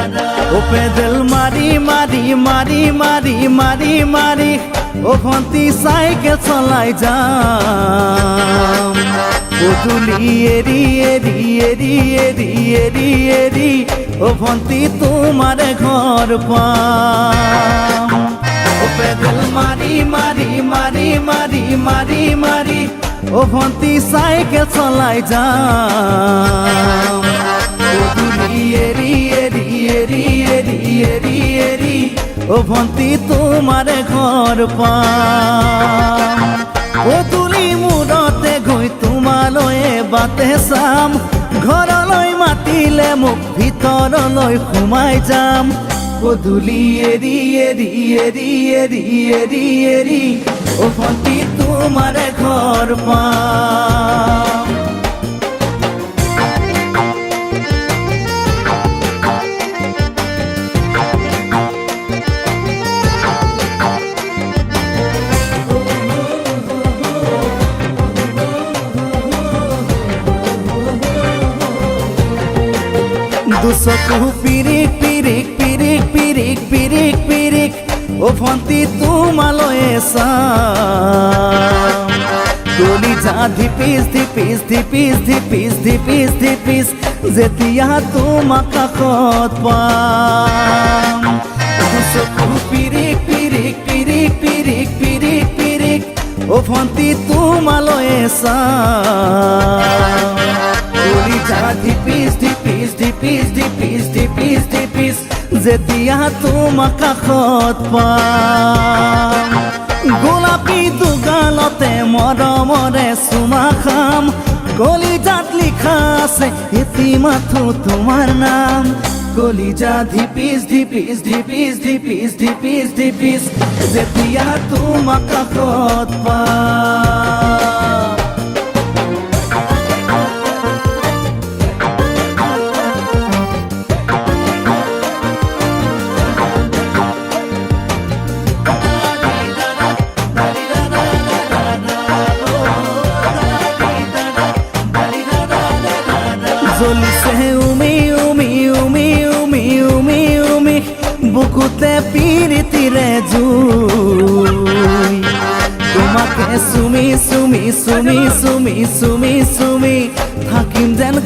ও pedal মারি মারি মারি মারি মারি মারি ও ভন্তি সাইকেল চলাই যাম ও তুলি এরি এরি এরি এরি এরি এরি ও ভন্তি তোমার ঘর পাম ও পেডেল মারি মারি মারি মারি মারি মারি ও ভন্তি সাইকেল চলাই যাম ও তুলি এরি এরি এরি এরি এরি এরি ও ভন্তি তোমার ঘর পাম ও তুলি মূৰতে গৈ তোমালৈয়ে বাটে চাম ঘৰলৈ মাতিলে মোক ভিতৰলৈ সোমাই যাম গধূলি এৰি এৰি এৰি এৰি এৰি এৰি ও ভন্তি তোমাৰ ঘৰ পাম দুচকু পিৰিক পিৰিক পিৰিক পিৰিক পিৰিক পিৰিক ও ভন্তি তোমালৈয়ে চাম কলিজা ধিপিস ধিপিস ধিপিস ধিপিস ধিপিস ধিপিস যেতিয়া তোমাক কাষত পাম দুচকু পিৰিক পিৰিক পিৰিক পিৰিক পিৰিক পিৰিক ও ভন্তি তোমালৈয়ে চাম কলিজা ধিপিস ধিপিস ধিপিস ধিপিস ধিপিস ধিপিস যেতিয়া তোমাক কাষত পাম গোলাপী দুগালতে মৰমৰে চুমা খাম কলিজাত লিখা আছে এটি মাথো তোমাৰ নাম কলিজা ধিপিস ধিপিস ধিপিস ধিপিস ধিপিস ধিপিস যেতিয়া তোমাক কাষত পাম জ্বলিছে উমি উমি উমি উমি উমি উমি বুকুতে পিৰিতিৰে জুই তোমাকে চুমি চুমি চুমি চুমি চুমি চুমি থাকিম যেন